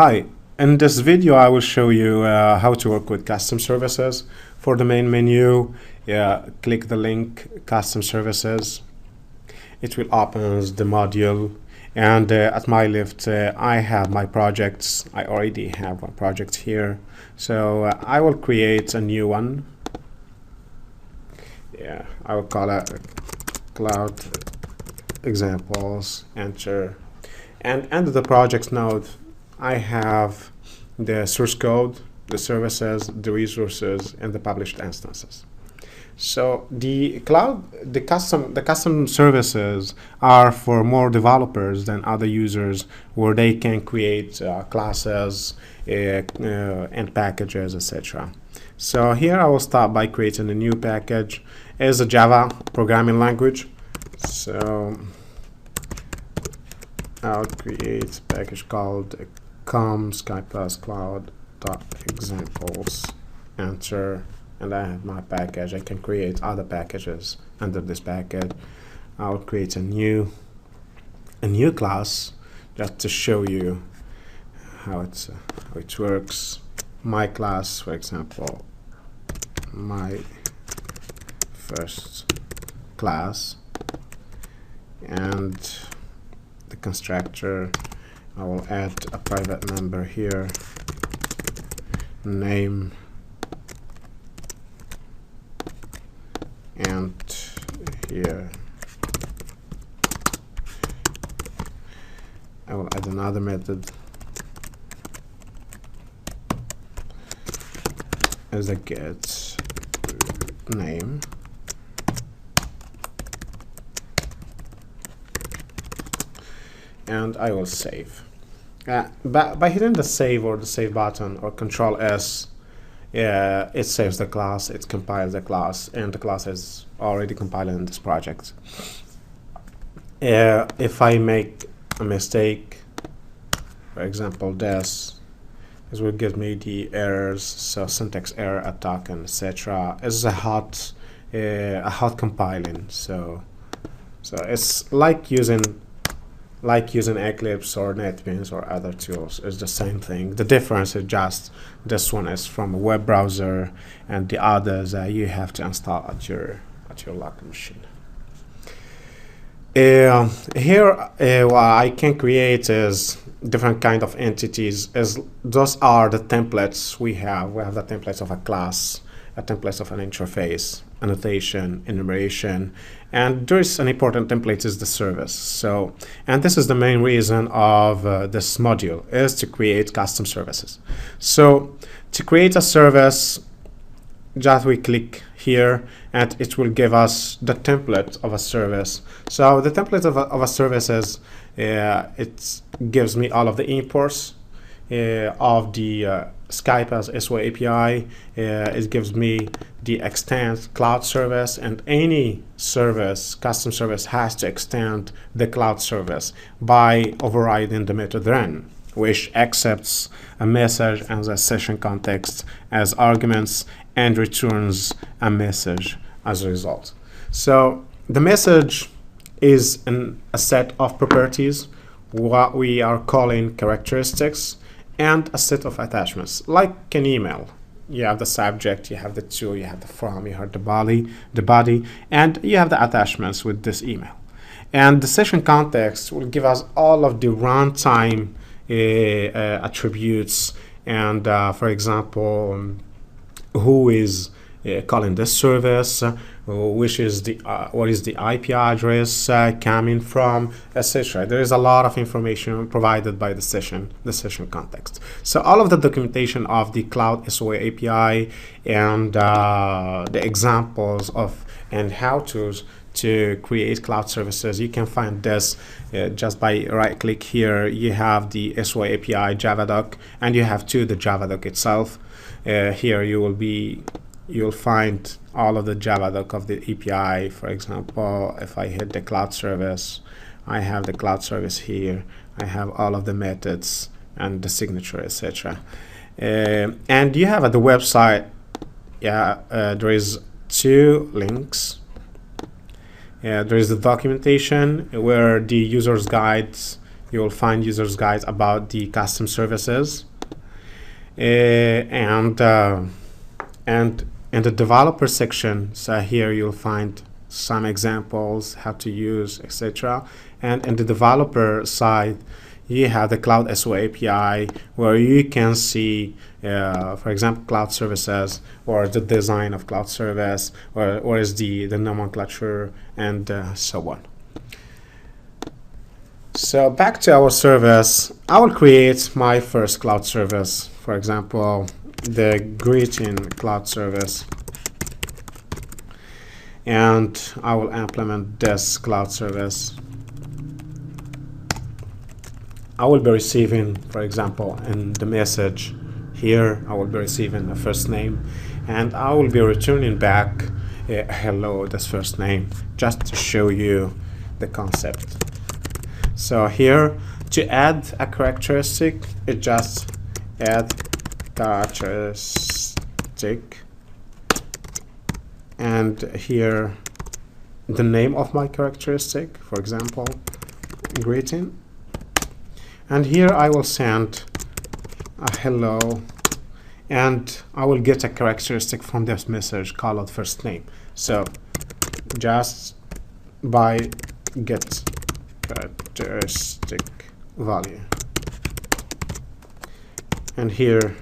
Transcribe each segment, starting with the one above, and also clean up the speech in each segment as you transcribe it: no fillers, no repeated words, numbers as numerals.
Hi, in this video I will show you how to work with custom services. For the main menu, click the link custom services. It will open the module, and at my left I have my projects. I already have one project here, so I will create a new one. I will call it cloud examples, enter, and under the projects node I have the source code, the services, the resources, and the published instances. So the custom services are for more developers than other users, where they can create classes and packages, etc. So here I will start by creating a new package as a Java programming language. So I'll create a package called sky+cloud.examples, enter, and I have my package. I can create other packages under this package. I'll create a new class just to show you how it works. My class, for example, my first class, and the constructor, I will add a private member here, name, and here I will add another method as a get name, and I will save. By hitting the save or the save button or Control S, it saves the class, it compiles the class, and the class is already compiled in this project. If I make a mistake, for example this will give me the errors, so syntax error, attack, and etc. It's a hot compiling, so it's like using Eclipse or NetBeans or other tools. It's the same thing. The difference is just this one is from a web browser, and the others you have to install at your local machine. Here, what I can create is different kind of entities. As those are the templates we have. We have the templates of a class, a template of an interface, annotation, enumeration, and there is an important template is the service. So, and this is the main reason of this module, is to create custom services. So to create a service, just we click here and it will give us the template of a service. So the template of a service is it gives me all of the imports of the Skype as SY API. It gives me the extend cloud service, and any service, custom service, has to extend the cloud service by overriding the method run, which accepts a message and a session context as arguments and returns a message as a result. So the message is a set of properties, what we are calling characteristics, and a set of attachments, like an email. You have the subject, you have the to, you have the from, you have the body, and you have the attachments with this email. And the session context will give us all of the runtime attributes, and for example, who is calling this service, which is the what is the IP address coming from, etc. There is a lot of information provided by the session context. So all of the documentation of the Cloud SOA API and the examples of and how-tos to create cloud services, you can find this just by right click here. You have the SOA API Java doc, and you have the Java doc itself. Here you'll find all of the Java doc of the API. For example, if I hit the cloud service, I have the cloud service here. I have all of the methods and the signature, etc. And you have at the website, there is 2 links. There is the documentation where the user's guides you will find users guides about the custom services, and in the developer section, so here you'll find some examples, how to use, etc. And in the developer side, you have the Cloud SO API, where you can see, for example, cloud services, or the design of cloud service, or is the nomenclature, and so on. So back to our service, I will create my first cloud service. For example, the greeting cloud service, and I will implement this cloud service. I will be receiving, for example, in the message here, I will be receiving a first name, and I will be returning back hello, this first name, just to show you the concept. So here, to add a characteristic, it just add characteristic, and here the name of my characteristic, for example, greeting, and here I will send a hello, and I will get a characteristic from this message called first name. So just by get characteristic value, and here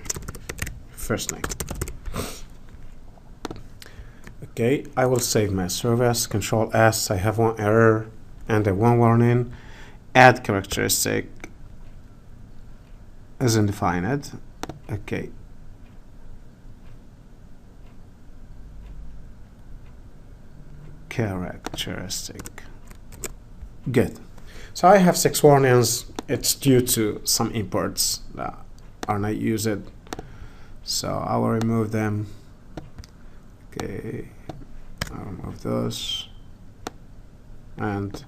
first name. Okay, I will save my service, Control S. I have one error and one warning. Add characteristic isn't defined. Okay, characteristic. Good. So I have 6 warnings. It's due to some imports that are not used, so I will remove them. Okay, I'll remove those, and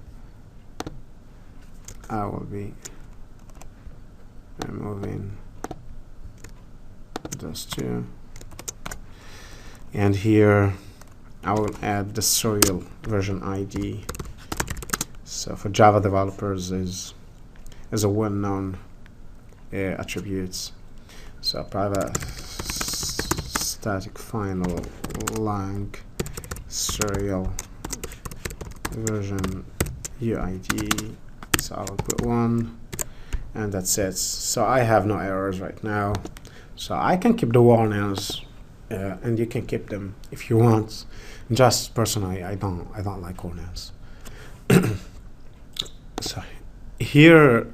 I will be removing those 2, and here I will add the serial version ID. So for Java developers is a well-known attributes. So private static final lang serial version UID. So I will put 1, and that's it. So I have no errors right now. So I can keep the warnings, and you can keep them if you want. Just personally, I don't like warnings. So here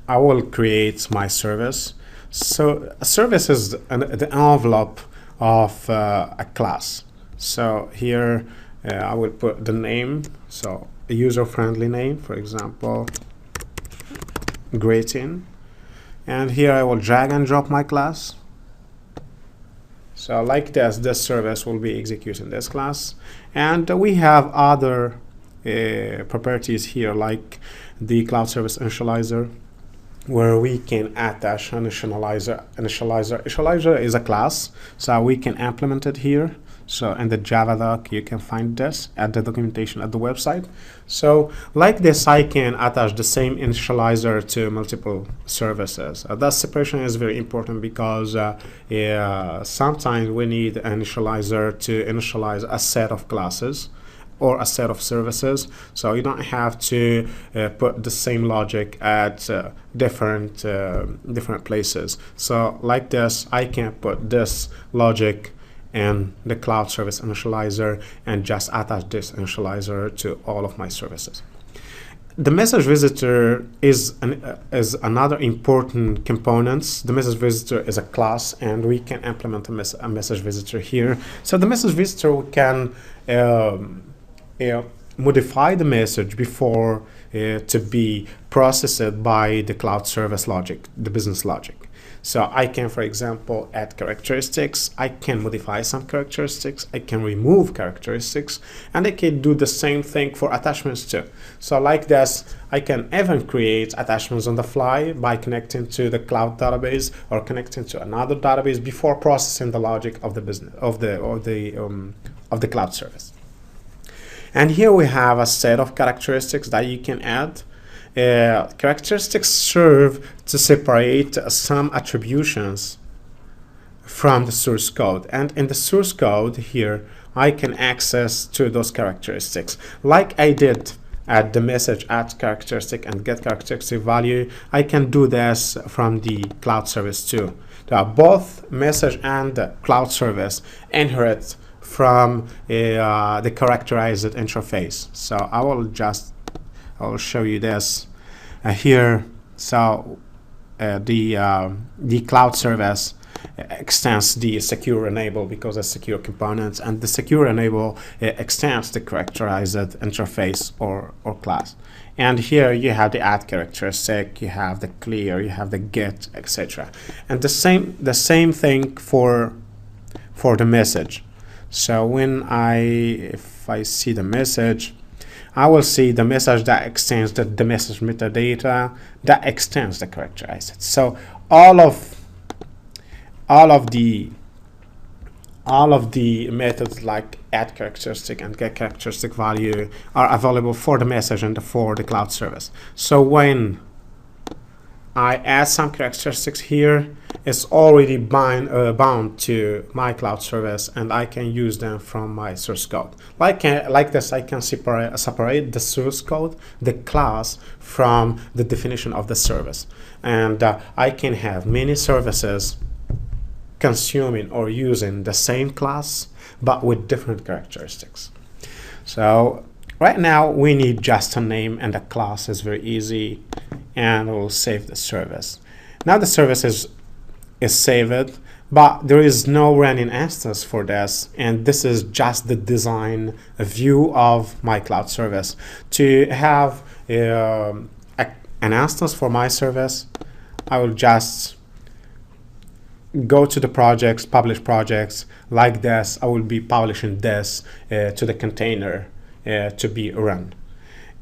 I will create my service. So a service is the envelope of a class. So here I will put the name, so a user-friendly name, for example, greeting, and here I will drag and drop my class. So like this service will be executing this class, and we have other properties here, like the cloud service initializer, where we can attach an initializer. Initializer is a class, so we can implement it here. So in the Java doc, you can find this at the documentation at the website. So like this, I can attach the same initializer to multiple services. That separation is very important because sometimes we need an initializer to initialize a set of classes or a set of services, so you don't have to put the same logic at different places. So like this, I can put this logic in the cloud service initializer and just attach this initializer to all of my services. The message visitor is another important component. The message visitor is a class, and we can implement a message visitor here. So the message visitor can modify the message before to be processed by the cloud service logic, the business logic. So I can, for example, add characteristics, I can modify some characteristics, I can remove characteristics, and I can do the same thing for attachments too. So like this, I can even create attachments on the fly by connecting to the cloud database or connecting to another database before processing the logic of the business of the cloud service. And here we have a set of characteristics that you can add. characteristics serve to separate some attributions from the source code, and in the source code here I can access to those characteristics like I did at the message add characteristic and get characteristic value. I can do this from the cloud service too. Both message and the cloud service inherit from the characterized interface. So I will show you this here. So the cloud service extends the secure enable because it's secure components, and the secure enable extends the characterized interface or class. And here you have the add characteristic, you have the clear, you have the get, etc. And the same thing for the message. So if I see the message, I will see the message that extends the message metadata that extends the characterized. So all of the methods like add characteristic and get characteristic value are available for the message and for the cloud service. So when I add some characteristics here, it's already bound to my cloud service, and I can use them from my source code. Like this, I can separate the source code, the class, from the definition of the service. And I can have many services consuming or using the same class but with different characteristics. So right now we need just a name and a class. Is very easy, and we'll save the service. Now the service is saved, but there is no running instance for this, and this is just the design view of my cloud service. To have an instance for my service, I will just go to the projects, publish projects. Like this, I will be publishing this to the container to be run.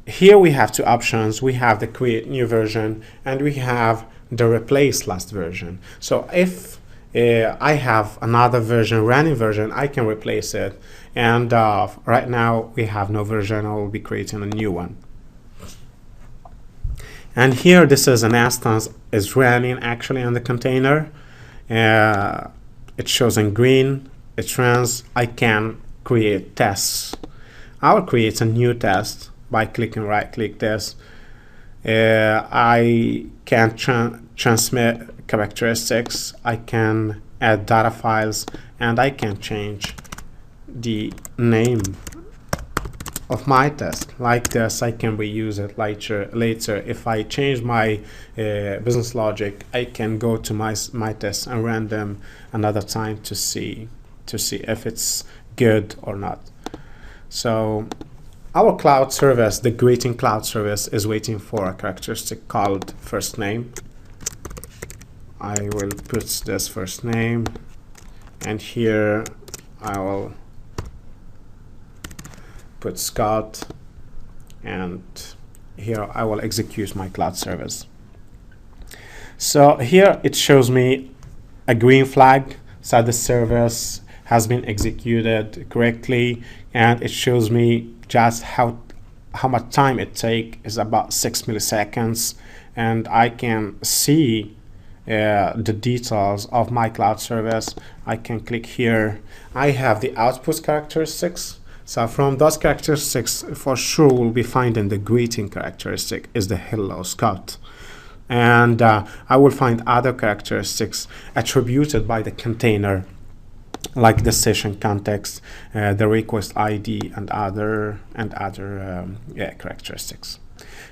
Here we have two options. We have the create new version, and we have the replace last version. So if I have another version, running version, I can replace it. And right now we have no version. I will be creating a new one. And here this is an instance is running actually on the container. It shows in green, it runs. I can create tests. I will create a new test by clicking right click this. I can transmit characteristics, I can add data files, and I can change the name of my test. Like this, I can reuse it later. If I change my business logic, I can go to my tests and run them another time to see if it's good or not. So our cloud service, the greeting cloud service, is waiting for a characteristic called first name. I will put this first name, and here I will put Scott, and here I will execute my cloud service. So here it shows me a green flag, so the service has been executed correctly, and it shows me just how much time it takes is about 6 milliseconds, and I can see the details of my cloud service. I can click here. I have the output characteristics. So from those characteristics, for sure we'll be finding the greeting characteristic is the hello Scott. And I will find other characteristics attributed by the container, like the session context, the request ID, and other characteristics.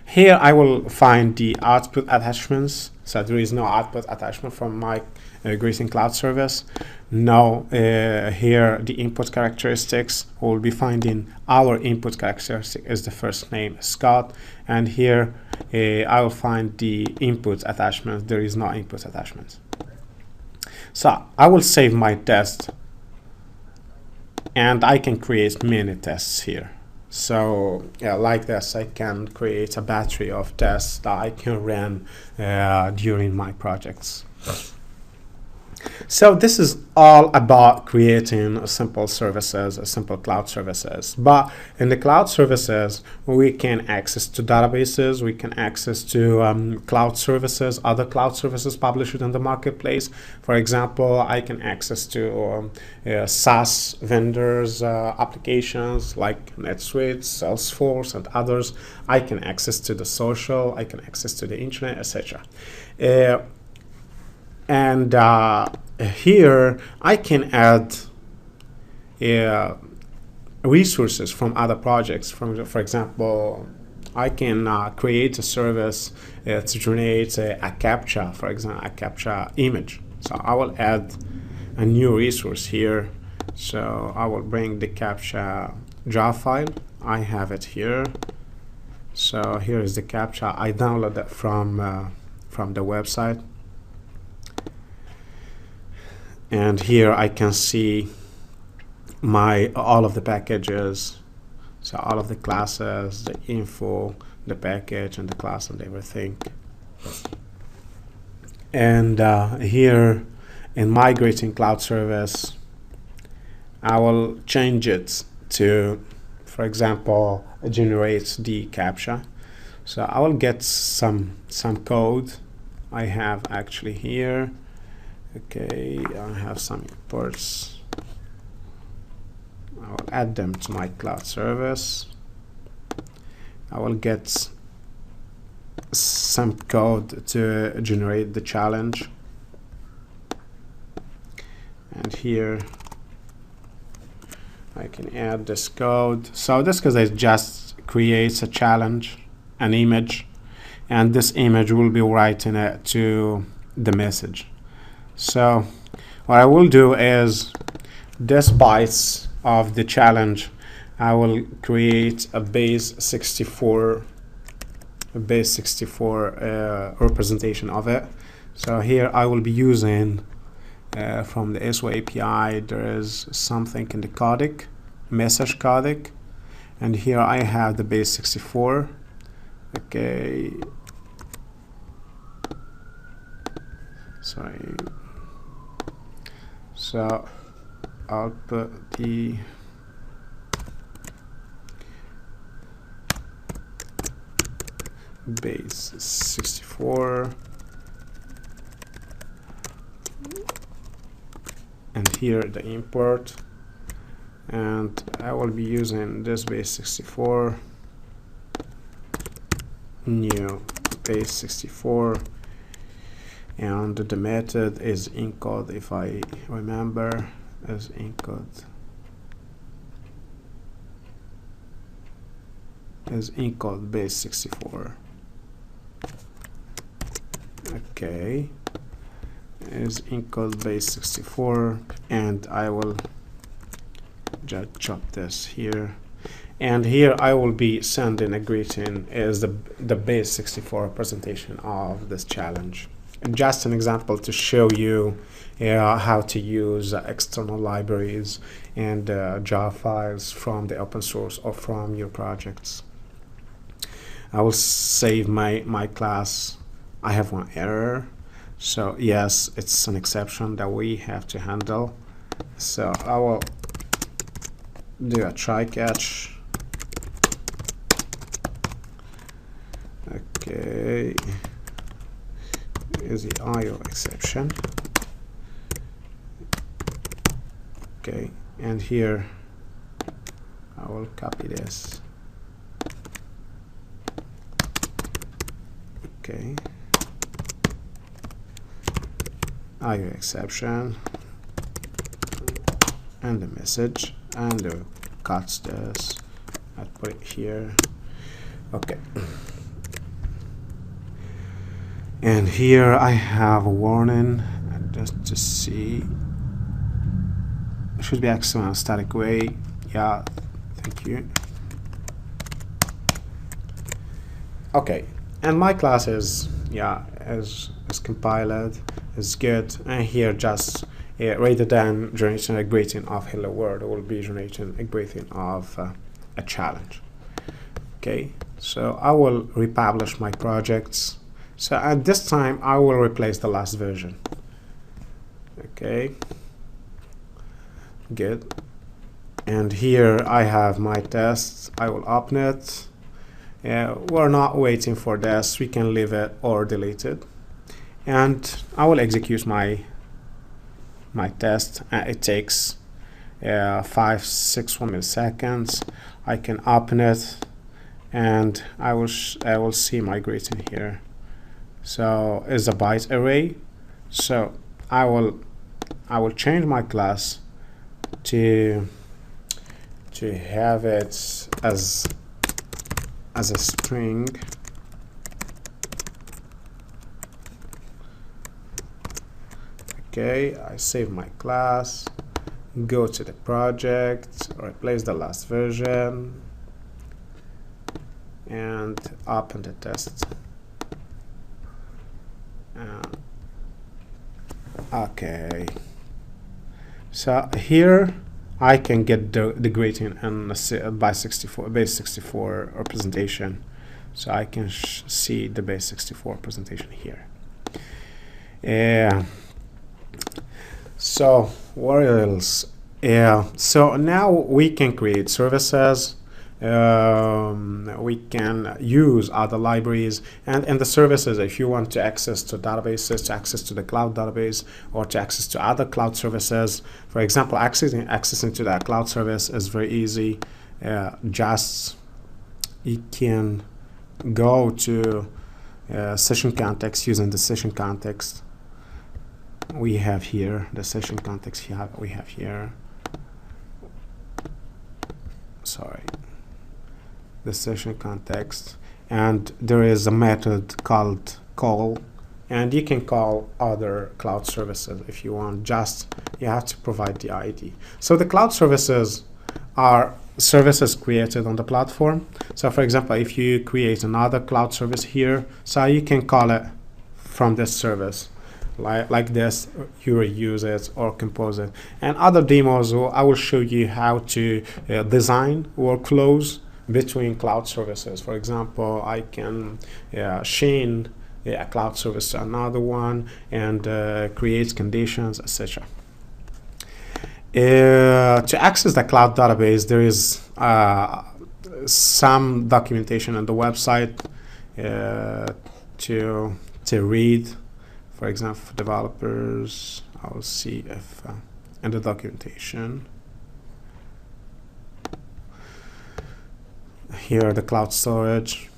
Here I will find the output attachments. So there is no output attachment from my greeting cloud service. Now here the input characteristics, we'll be finding our input characteristic is the first name Scott, and here I will find the input attachment. There is no input attachment. So I will save my test, and I can create many tests here. So yeah, like this, I can create a battery of tests that I can run during my projects. So this is all about creating simple services, simple cloud services. But in the cloud services, we can access to databases, we can access to cloud services, other cloud services published in the marketplace. For example, I can access to SaaS vendors, applications like NetSuite, Salesforce, and others. I can access to the social, I can access to the internet, etc. And here I can add resources from other projects. For example, I can create a service to generate a CAPTCHA, for example, a CAPTCHA image. So I will add a new resource here. So I will bring the CAPTCHA JAR file. I have it here. So here is the CAPTCHA. I download that from the website. And here I can see all of the packages, so all of the classes, the info, the package, and the class, and everything. And here in migrating cloud service, I will change it to, for example, generate the CAPTCHA. So I will get some code I have actually here. Okay, I have some imports. I will add them to my cloud service. I will get some code to generate the challenge. And here I can add this code. So this code just creates a challenge, an image, and this image will be writing it to the message. So what I will do is, this bytes of the challenge, I will create a base 64 representation of it. So here I will be using from the SO API, there is something in the codec, message codec, and here I have the base 64. Okay, sorry. So I'll put the base 64, and here the import, and I will be using this base 64, new base 64, and the method is encode, if I remember, as encode base 64. Okay, is encode base 64, and I will just chop this here, and here I will be sending a greeting as the base 64 representation of this challenge. Just an example to show you how to use external libraries and jar files from the open source or from your projects. I will save my class. I have one error, so yes, it's an exception that we have to handle. So I will do a try catch. Okay, is the IO exception. Okay, and here I will copy this. Okay, IO exception, and the message, and cuts this. I'll put it here. Okay. And here I have a warning, just to see. It should be accessed in a static way. Yeah, thank you. Okay, and my class is compiled, is good. And here just rather than generating a greeting of hello world, it will be generating a greeting of a challenge. Okay, so I will republish my projects. So at this time, I will replace the last version. Okay, good. And here I have my tests. I will open it. We're not waiting for this. We can leave it or delete it. And I will execute my test. It takes 5-6 milliseconds. I can open it, and I will see my greeting here. So it's a byte array. So I will change my class to have it as a string. Okay, I save my class, go to the project, replace the last version, and open the test. Okay, so here I can get the greeting and base 64 representation. So I can see the base 64 presentation here. So what else? So now we can create services. We can use other libraries, and in the services, if you want to access to databases, to access to the cloud database, or to access to other cloud services, for example, accessing to that cloud service is very easy. Just you can go to session context using the session context. We have here the session context we have here. Sorry. The session context, and there is a method called call, and you can call other cloud services if you want. Just you have to provide the ID. So the cloud services are services created on the platform. So for example, if you create another cloud service here, so you can call it from this service like this, you reuse it or compose it. And other demos, I will show you how to design workflows between cloud services. For example, I can chain a cloud service to another one and create conditions, etc. To access the cloud database, there is some documentation on the website to read. For example, for developers, I will see if in the documentation. Here the cloud storage.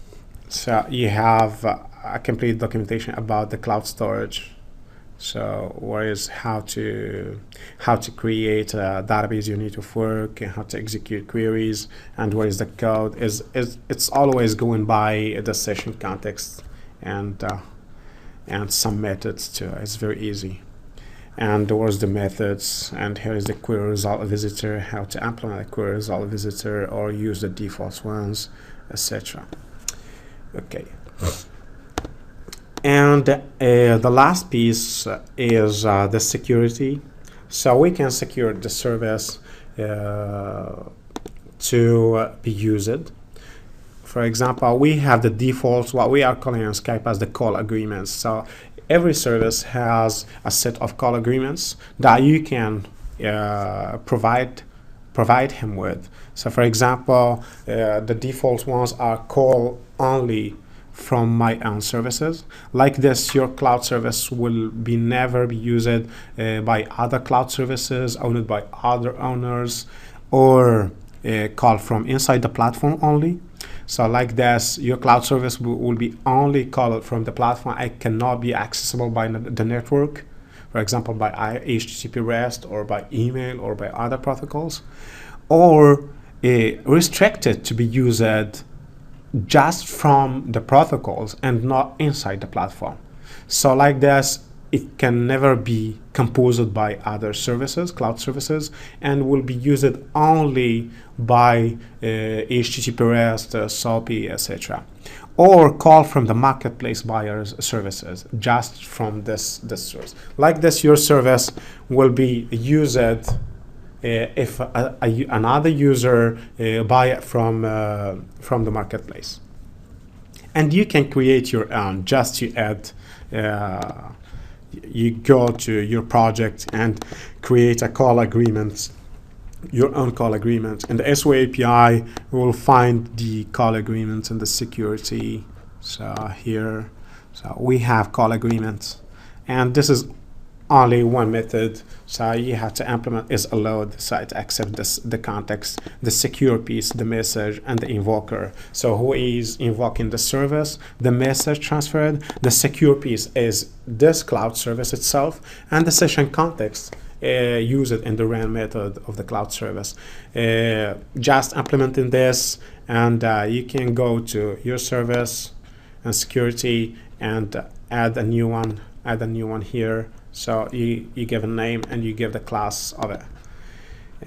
So you have a complete documentation about the cloud storage. So where is how to create a database unit of work and how to execute queries, and where is the code. It's always going by the session context and some methods too. It's very easy. And where's the methods, and here is the query result visitor, how to implement a query result visitor or use the default ones, etc. Okay. And the last piece is the security. So we can secure the service to be used. For example, we have the defaults, what we are calling in Skype as the call agreements. So every service has a set of call agreements that you can provide him with. So for example, the default ones are call only from my own services. Like this, your cloud service will never be used by other cloud services owned by other owners, or called from inside the platform only. So like this, your cloud service will be only called from the platform. It cannot be accessible by the network, for example, by HTTP REST or by email or by other protocols, or restricted to be used just from the protocols and not inside the platform. So like this, it can never be composed by other services, cloud services, and will be used only by HTTP REST, SOAP, etc. Or call from the marketplace buyers services, just from this source. Like this, your service will be used if another user buy it from the marketplace. And you can create your own just to add you go to your project and create a call agreement, your own call agreement. In the SOA API, we will find the call agreement and the security. So here, so we have call agreements, and this is only one method. So you have to implement is allowed, so it accepts the context, the secure piece, the message, and the invoker. So who is invoking the service, the message transferred, the secure piece is this cloud service itself, and the session context use it in the run method of the cloud service. Just implementing this, and you can go to your service and security and add a new one here. So you give a name and you give the class of it.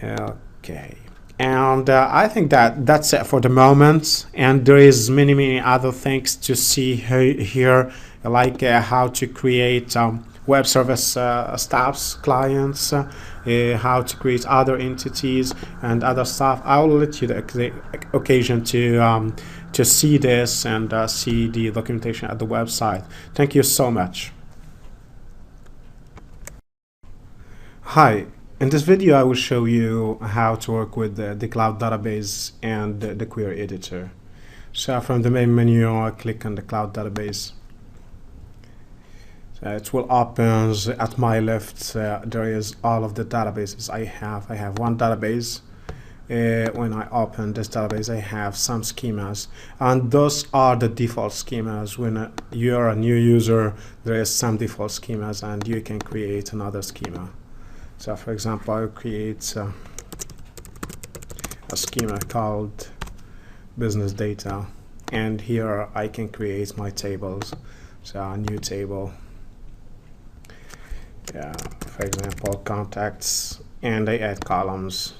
Okay, and I think that's it for the moment. And there is many other things to see here, like how to create web service staffs, clients, how to create other entities and other stuff. I will let you the occasion to see this and see the documentation at the website. Thank you so much. Hi, in this video I will show you how to work with the cloud database and the query editor. So from the main menu, I click on the cloud database. So it will open at my left. There is all of the databases I have. I have one database. When I open this database, I have some schemas, and those are the default schemas. When you are a new user, there is some default schemas, and you can create another schema. So for example, I'll create a schema called business data, and here I can create my tables. So a new table, for example, contacts, and I add columns.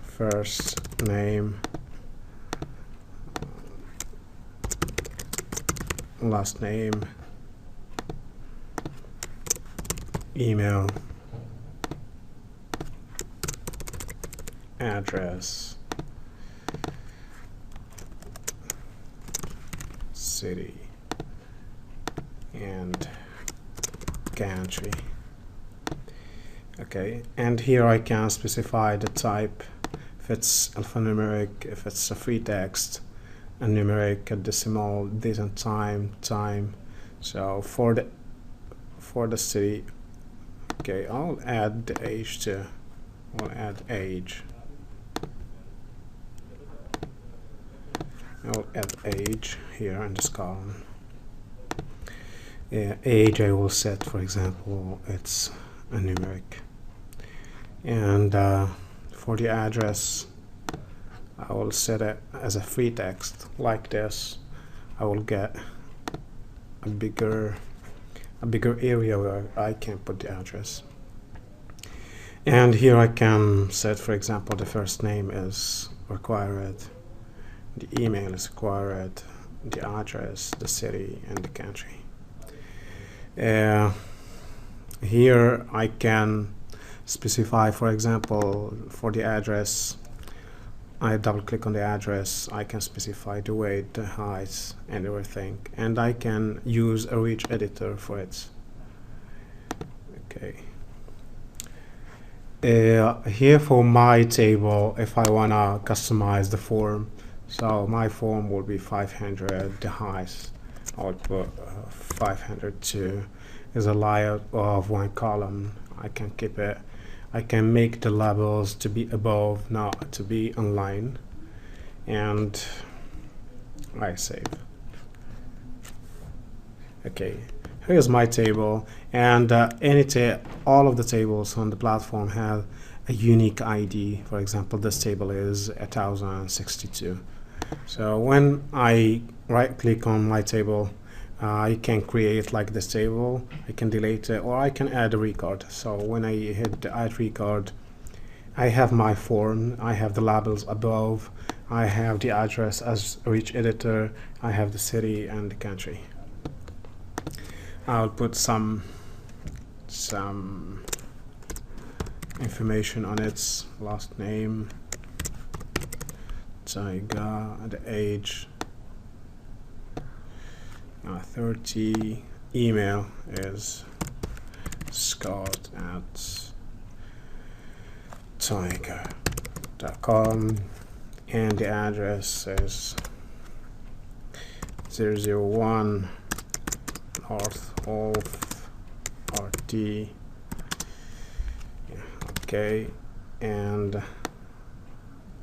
First name, last name, email, address, city, and country. Okay, and here I can specify the type, if it's alphanumeric, if it's a free text, a numeric, a decimal, date and time. So for the city, okay, I'll add the age too. I'll add age. I'll add age here in this column. Age I will set, for example, it's a numeric. And for the address, I will set it as a free text like this. I will get a bigger area where I can put the address. And here I can set, for example, the first name is required, the email is required, the address, the city, and the country. Here I can specify, for example, for the address, I double click on the address, I can specify the weight, the height, and everything, and I can use a rich editor for it. Okay. Here for my table, if I wanna customize the form, so my form will be 500, the height I'll put 502 is a layout of one column. I can keep it. I can make the labels to be above, not to be online, and I save. Okay, here's my table, and all of the tables on the platform have a unique ID. For example, this table is 1062. So when I right click on my table, I can create like this table, I can delete it, or I can add a record. So when I hit the add record, I have my form, I have the labels above, I have the address as a rich editor, I have the city and the country. I'll put some information on its last name, Taiga, the age, 30, email is scott@tiger.com, and the address is 001 North Wolf RT. Yeah, okay, and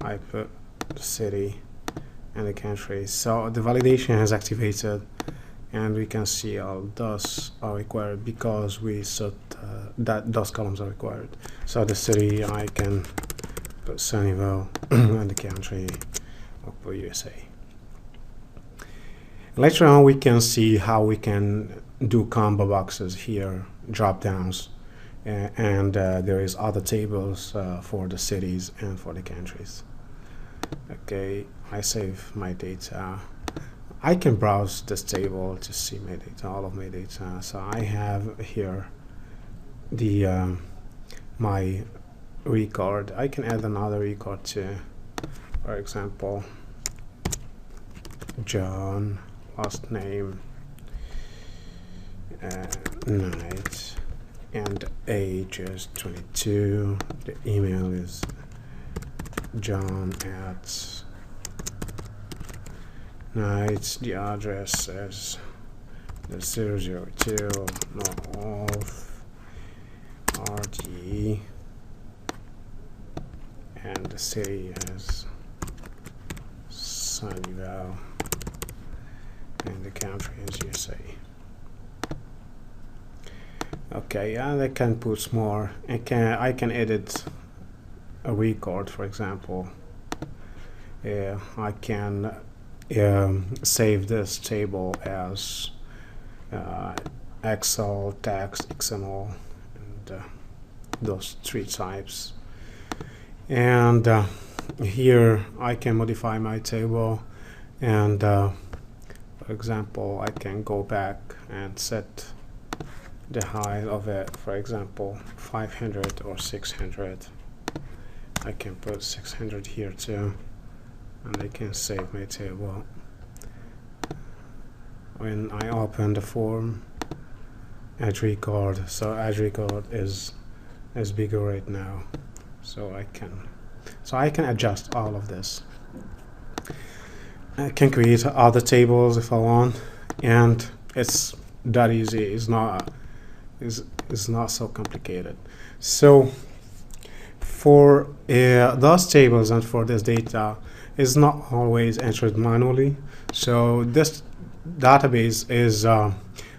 I put the city and the country. So the validation has activated, and we can see all those are required because we set that those columns are required. So the city, I can put Sunnyvale, and the country, I'll put USA. Later on, we can see how we can do combo boxes here, drop downs, and there is other tables for the cities and for the countries. Okay, I save my data. I can browse this table to see my data, all of my data. So I have here the my record. I can add another record too. For example, John, last name, night, and age is 22. The email is john@night. The address is the 002 North RT, and the city is Sunnyvale, and the country is USA. Okay, and I can put more. I can edit a record, for example. I can save this table as Excel, text, XML, and those three types. And here I can modify my table, and for example, I can go back and set the height of it, for example, 500 or 600. I can put 600 here too, and I can save my table. When I open the form, add record, so add record is bigger right now, so I can adjust all of this. I can create other tables if I want, and it's that easy. It's not so complicated. So for those tables and for this data, is not always entered manually. So this database is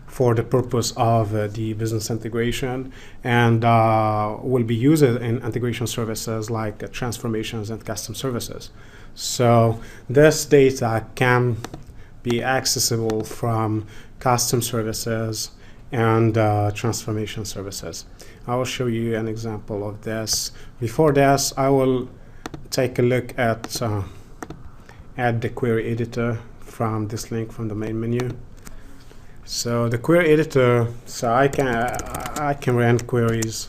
for the purpose of the business integration, and will be used in integration services like transformations and custom services. So this data can be accessible from custom services and transformation services. I will show you an example of this. Before this, I will take a look at add the query editor from this link from the main menu. So the query editor, so I can run queries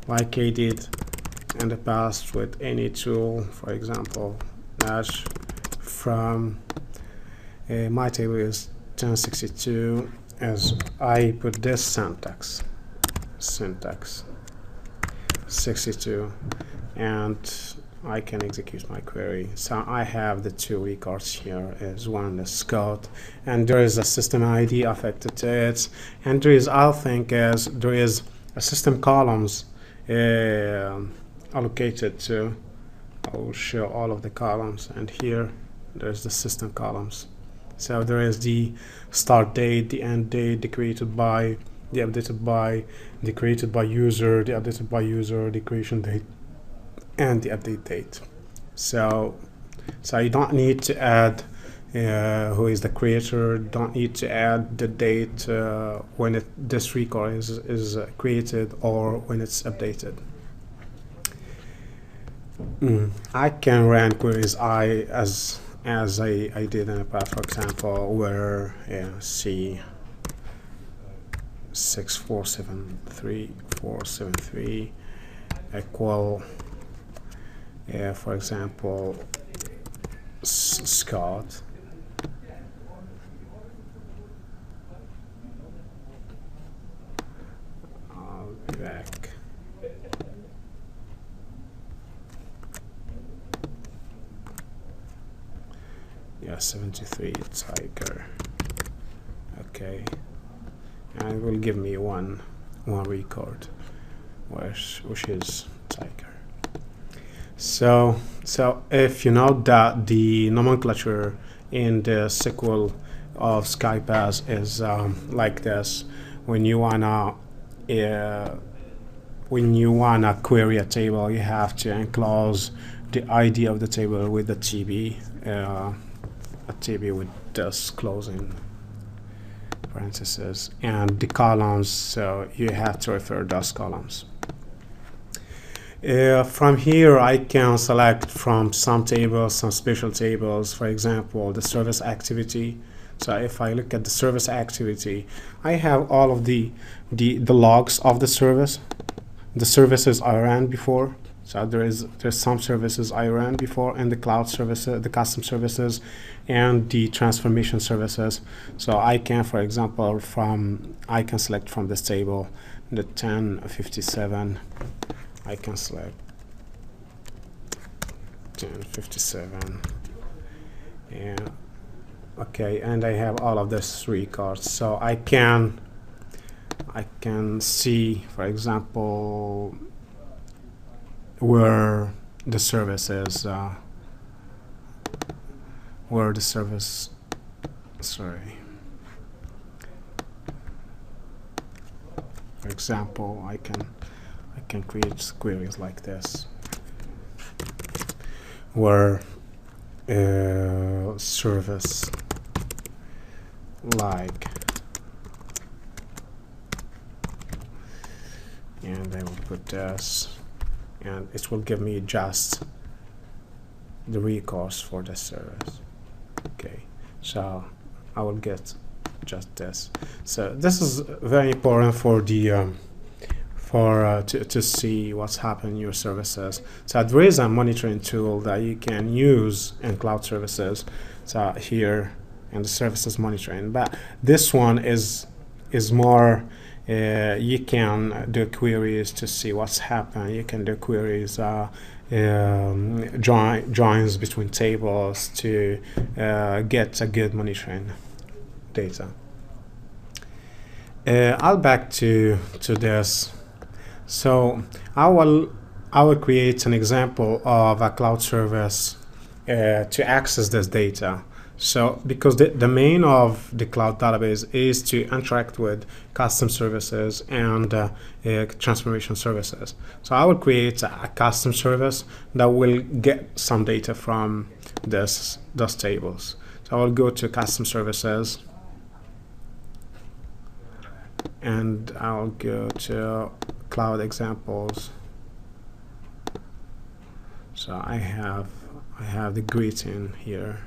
like I did in the past with any tool. For example, dash from my table is 1062, as I put this syntax 62, and I can execute my query. So I have the two records here. Is one is Scott, and there is a system ID affected to it, and there is, I think, there is a system columns allocated to. I will show all of the columns, and here there's the system columns. So there is the start date, the end date, the created by, the updated by, the created by user, the updated by user, the creation date, and the update date. So you don't need to add who is the creator, don't need to add the date when this record is created or when it's updated. I can run queries as I did in the past, for example, where C 6473473 equal, for example, Scott, back. Yeah, 73 tiger. Okay, and it will give me one record, which is tiger. So if you know that the nomenclature in the SQL of SkyPass is like this, when you wanna query a table, you have to enclose the ID of the table with the TB, a TB with this closing parentheses, and the columns, so you have to refer those columns. From here, I can select from some tables, some special tables, for example, the service activity. So if I look at the service activity, I have all of the logs of the service, the services I ran before. So there's some services I ran before, and the cloud services, the custom services, and the transformation services. So I can, for example, I can select from this table the 1057. I can select 1057, and okay, and I have all of these records. So I can see, for example, where the service is, sorry. For example, I can create queries like this, where service like, and I will put this, and it will give me just the records for the service. Okay, so I will get just this. So this is very important for the to see what's happening in your services. So there is a monitoring tool that you can use in cloud services. So here in the services monitoring, but this one is more. You can do queries to see what's happening. You can do queries, joins between tables to get a good monitoring data. I'll back to this. So I will create an example of a cloud service to access this data. So because the main of the cloud database is to interact with custom services and transformation services. So I will create a custom service that will get some data from those tables. So I will go to custom services, and I'll go to cloud examples. So I have the greeting here.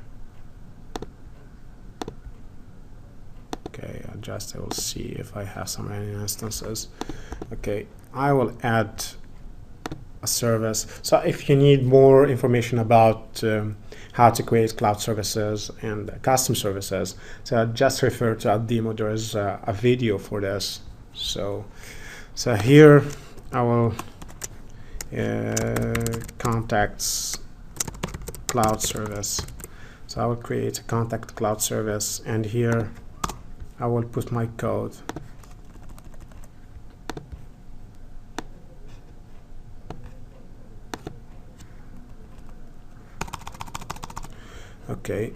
Okay, I will see if I have some running instances. Okay, I will add a service. So if you need more information about how to create cloud services and custom services, so just refer to our demo. There is a video for this. So here I will contacts cloud service. So I will create a contact cloud service, and here I will put my code. Okay,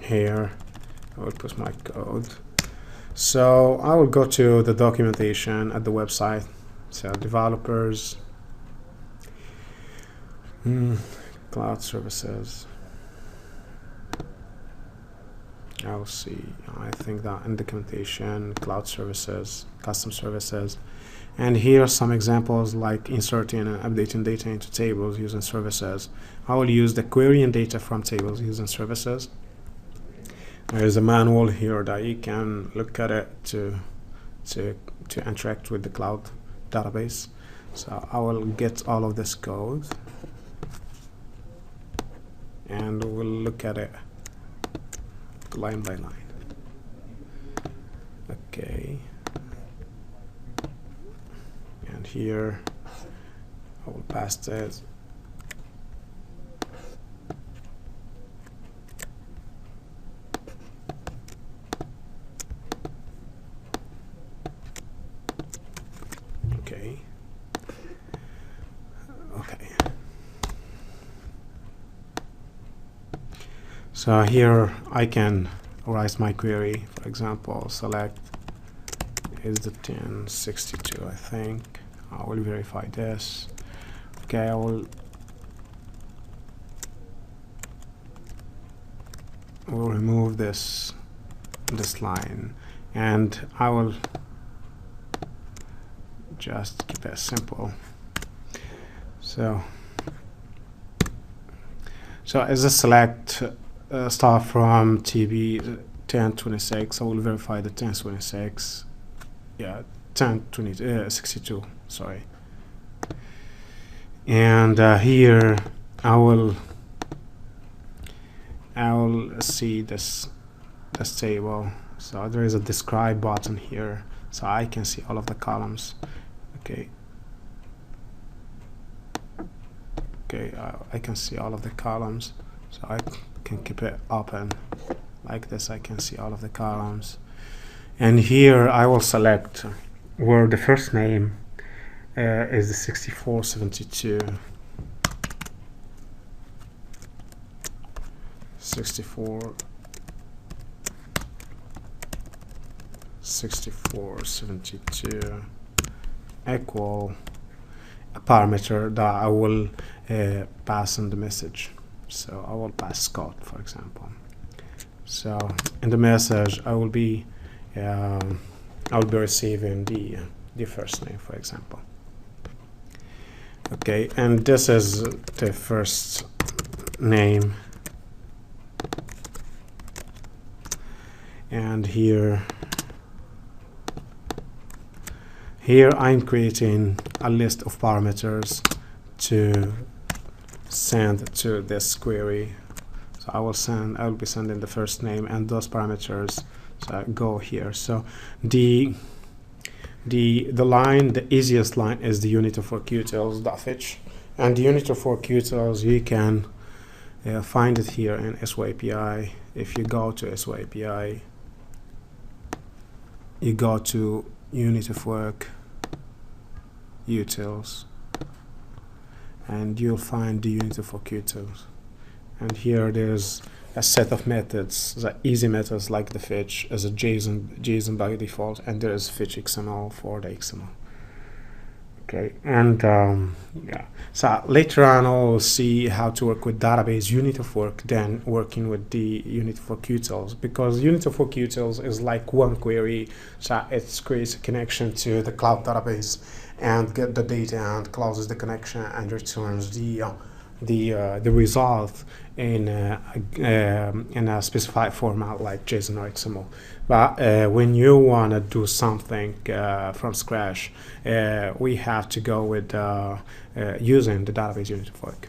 here I will put my code. So I will go to the documentation at the website. So developers, cloud services. I'll see. I think that in documentation, cloud services, custom services, and here are some examples like inserting and updating data into tables using services. I will use the querying data from tables using services. There is a manual here that you can look at it to interact with the cloud database. So I will get all of this code, and we'll look at it line by line. Okay. here I will pass this. Okay. So here I can write my query. For example, select is the 1062, I think. I will verify this. Okay, I will remove this line, and I will just keep it simple. So as a select start from TB 1026, I will verify the 1026. Yeah, 1062. Sorry. And here I will see this table. So there is a describe button here, so I can see all of the columns. Okay. I can see all of the columns, so I can keep it open like this. I can see all of the columns, and here I will select where the first name is the 6472. 6472 equal a parameter that I will pass in the message. So I will pass Scott, for example. So in the message I will be receiving the first name, for example. Okay, and this is the first name, and here I'm creating a list of parameters to send to this query. So I will be sending the first name, and those parameters go here. So the easiest line is the unit for qtils.fetch, and the unit for qtils you can find it here in SYAPI. If you go to SYAPI, you go to unit of work utils, and you'll find the unit for qtils. And here there's a set of methods, the easy methods like the fetch as a JSON by default, and there is fetch XML for the XML. Okay, and yeah, so later on I'll see how to work with database unit of work, then working with the unit for qtils, because unit for qtils is like one query. So it creates a connection to the cloud database and get the data and closes the connection and returns the result in a specified format like JSON or XML. But when you want to do something from scratch, we have to go with using the database unit of work.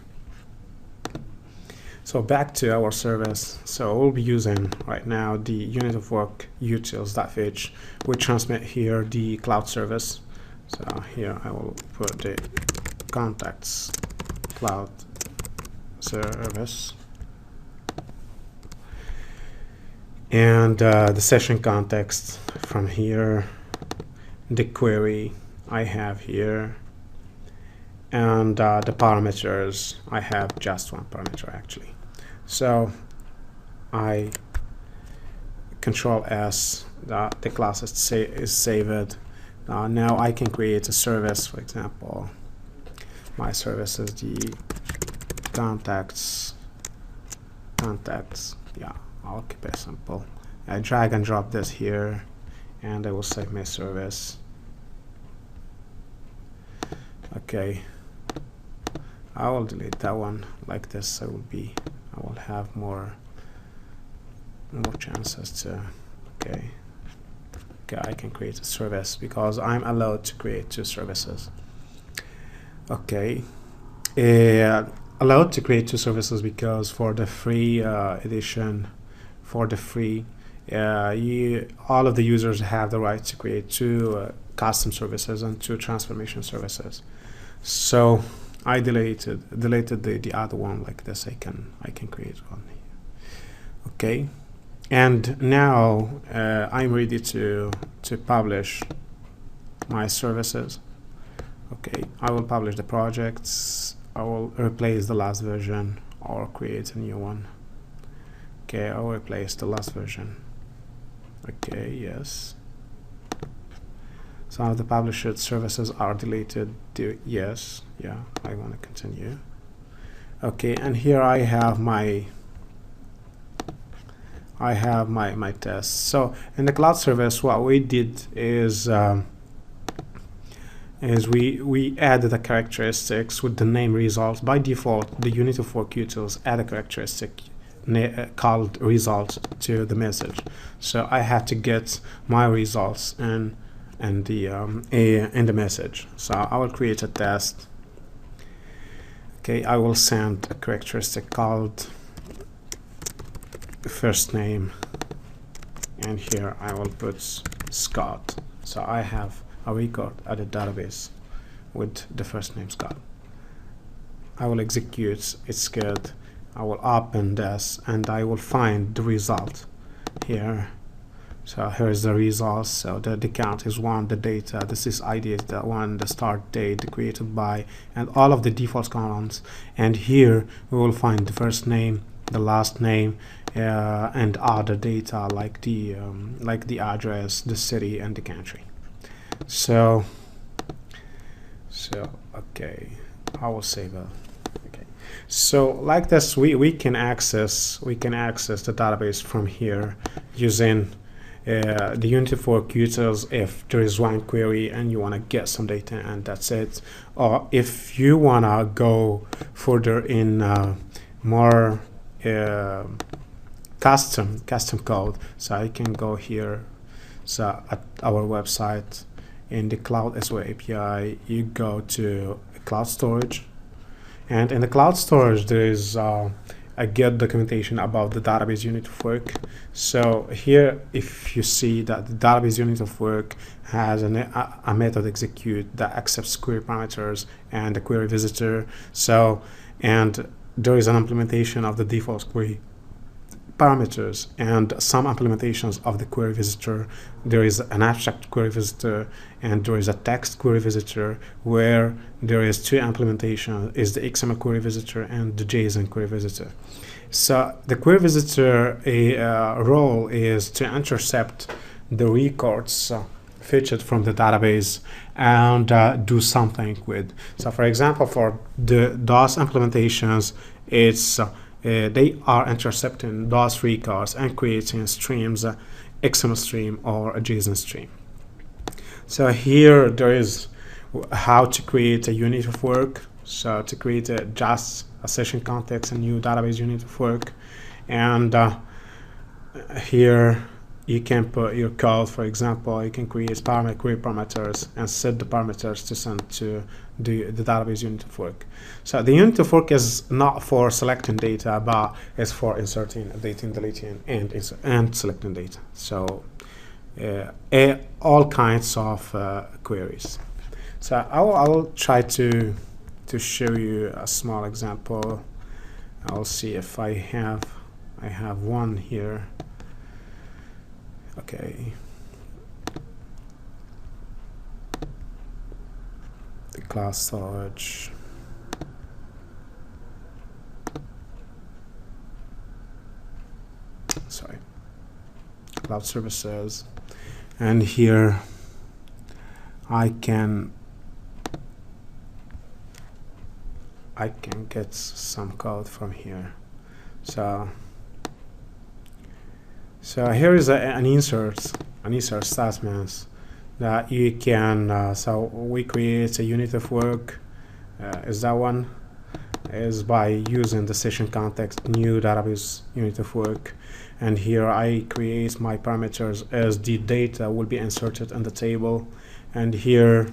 So back to our service. So we'll be using right now the unit of work utils.fetch. We transmit here the cloud service. So here I will put the contacts cloud service, and the session context from here, the query I have here, and the parameters. I have just one parameter actually. So I Control S, the class is saved. Now I can create a service. For example, my service is the contacts. Yeah, I'll keep it simple. I drag and drop this here, and I will save my service. Okay, I will delete that one like this. I will have more chances to. Okay, I can create a service because I'm allowed to create two services. Okay, allowed to create two services because for the free edition, for the free all of the users have the right to create two custom services and two transformation services. So I deleted the other one like this. I can create one here. Okay, and now I'm ready to publish my services. Okay, I will publish the projects. I will replace the last version or create a new one. Okay, I'll replace the last version. Okay, yes. Some of the published services are deleted. Yes, yeah, I want to continue. Okay, and here I have my tests. So in the cloud service, what we did is we added the characteristics with the name results. By default, the Unity 4 utils add a characteristic called result to the message. So I had to get my results in the message. So I will create a test. Okay, I will send a characteristic called first name, and here I will put Scott. So I have a record at the database with the first name Scott. I will execute, it's good. I will open this and I will find the result here. So here is the results. So the count is 1, the data, this is ID is the 1, the start date, the created by, and all of the default columns. And here we will find the first name, the last name, and other data like the address, the city, and the country. So okay, I will save it. Okay, so like this, we can access the database from here using the Unity 4 utils if there is one query and you want to get some data and that's it. Or if you want to go further in more custom code, so I can go here. So at our website, in the Cloud SOA API, you go to cloud storage, and in the cloud storage there is a good documentation about the database unit of work. So here, if you see that the database unit of work has a method execute that accepts query parameters and the query visitor. So, and there is an implementation of the default query parameters and some implementations of the query visitor. There is an abstract query visitor and there is a text query visitor, where there is two implementations, is the XML query visitor and the JSON query visitor. So the query visitor role is to intercept the records fetched from the database and do something with. So for example, for the DOS implementations, it's they are intercepting DOS records and creating streams, XML stream or a JSON stream. So here there is how to create a unit of work. So to create just a session context, a new database unit of work, and here you can put your code. For example, you can create query parameters and set the parameters to send to the database unit of work. So the unit of work is not for selecting data, but it's for inserting, updating, deleting, and selecting data. So all kinds of queries. So I will try to show you a small example. I'll see if I have one here. Okay. The class storage. Sorry. Cloud services. And here I can get some code from here. So here is an insert statement that you can. So we create a unit of work. Is that one? Is by using the session context new database unit of work, and here I create my parameters as the data will be inserted in the table, and here,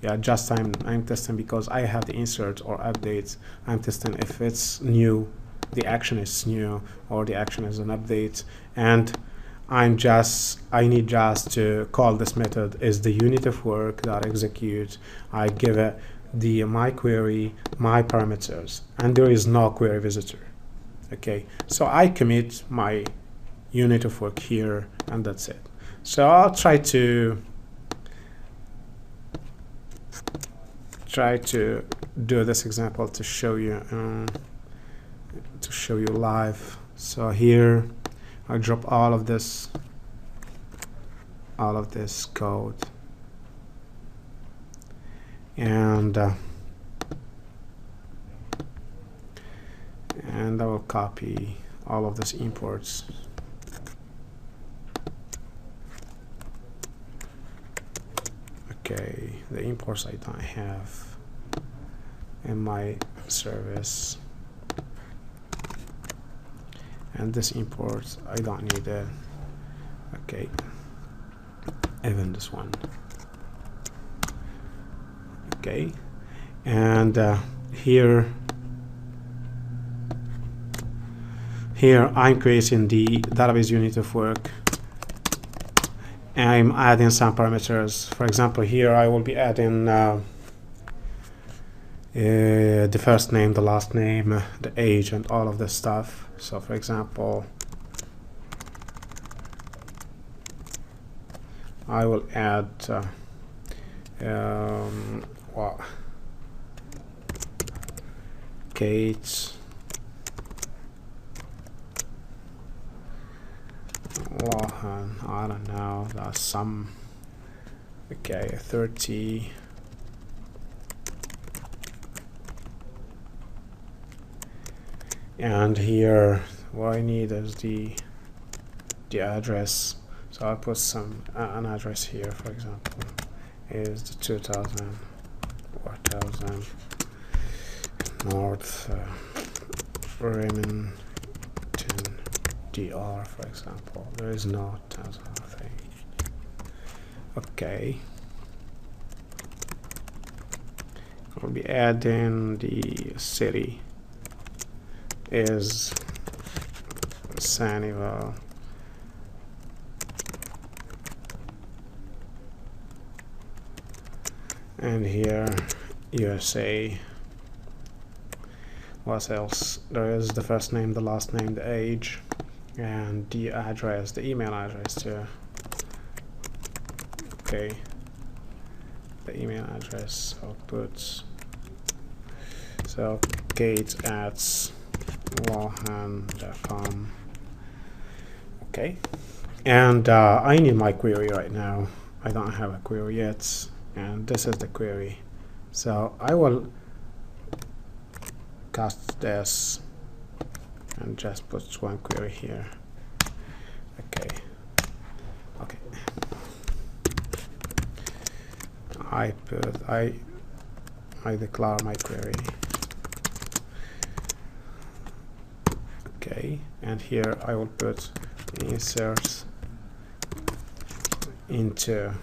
yeah, just I'm testing because I have the insert or update. I'm testing if it's new, the action is new, or the action is an update, and I need just to call this method is the unit of work that execute. I give it my query, my parameters, and there is no query visitor. Okay, so I commit my unit of work here, and that's it. So I'll try to do this example to show you live. So here I drop all of this code, and I will copy all of these imports. Okay, the imports I don't have in my service, and this import I don't need it. Okay, even this one. Okay, and here I'm creating the database unit of work. I'm adding some parameters. For example, here I will be adding the first name, the last name, the age, and all of this stuff. So for example, I will add Kate Lohan, I don't know, that's some, okay, 30, and here what I need is the address. So I'll put some an address here. For example, is the 2000 4000 North Remington DR, for example. There is no thousand thing. Okay, I'll be adding the city is Sunnyvale, and here USA. What else? There is the first name, the last name, the age, and the address, the email address too. Okay, the email address outputs. So kate@lohan.com. Okay, and I need my query right now. I don't have a query yet, and this is the query. So I will cast this and just put one query here. Okay. I declare my query. Okay, and here I will put insert into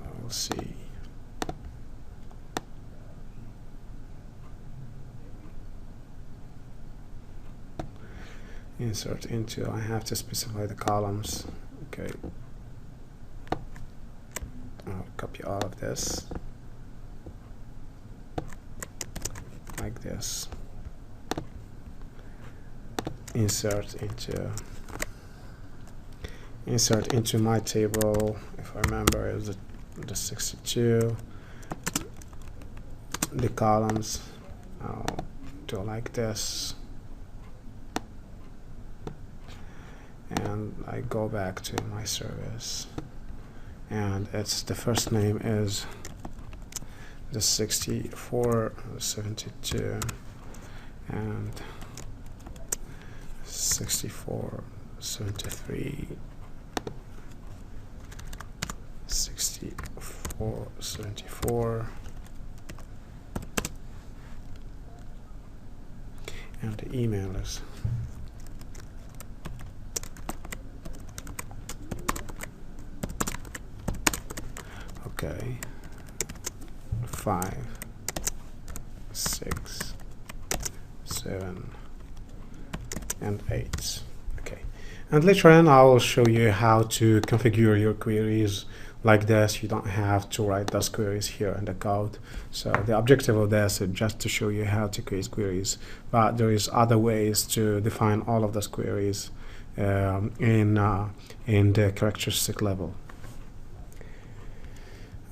I'll see, insert into, I have to specify the columns. Okay, I'll copy all of this like this. Insert into my table, if I remember, is the 62. The columns I'll do like this, and I go back to my service, and it's the first name is the 64, 72, and 64, 73, 64, 74, and the email is okay, 5, 6, 7, and 8. Okay, and later on I will show you how to configure your queries like this. You don't have to write those queries here in the code. So the objective of this is just to show you how to create queries, but there is other ways to define all of those queries in the characteristic level.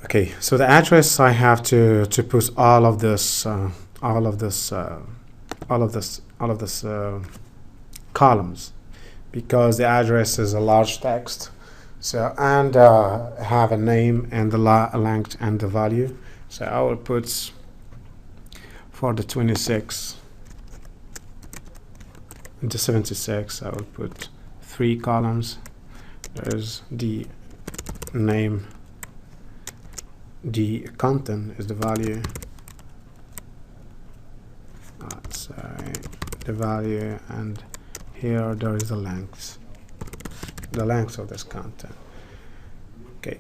Okay, so the address, I have to put all of this columns, because the address is a large text. So, and have a name and the length and the value. So I will put for the 26 and the 76, I will put 3 columns. There's the name, the content is the value, let's say the value, and here there is the length of this content. Okay,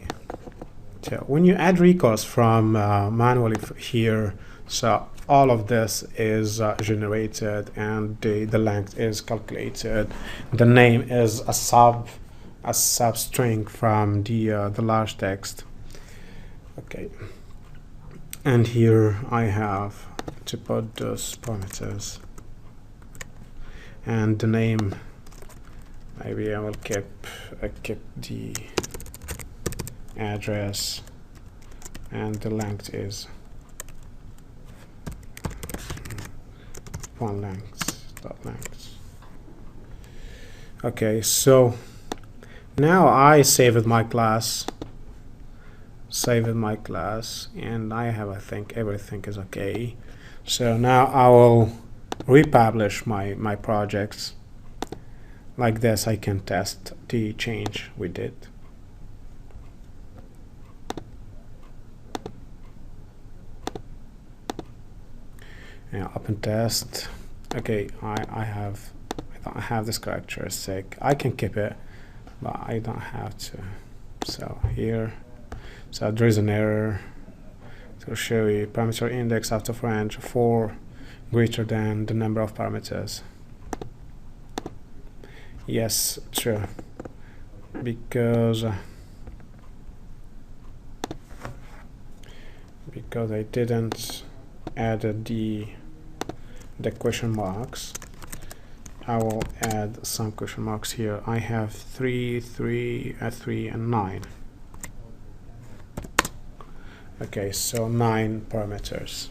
so when you add records from manually here, so all of this is generated, and the length is calculated. The name is a substring from the large text. Okay, and here I have to put those parameters, and the name, maybe I will keep the address, and the length is one length. Okay, so now I saved my class, and I have, I think everything is okay. So now I will republish my projects. Like this, I can test the change we did. Yeah, open test. Okay, I don't have this characteristic. I can keep it, but I don't have to. So here, so there is an error to show you parameter index out of range 4 greater than the number of parameters. Yes, true, because I didn't add the question marks. I will add some question marks here. I have 3, 3, 3, and 9. Okay, so 9 parameters.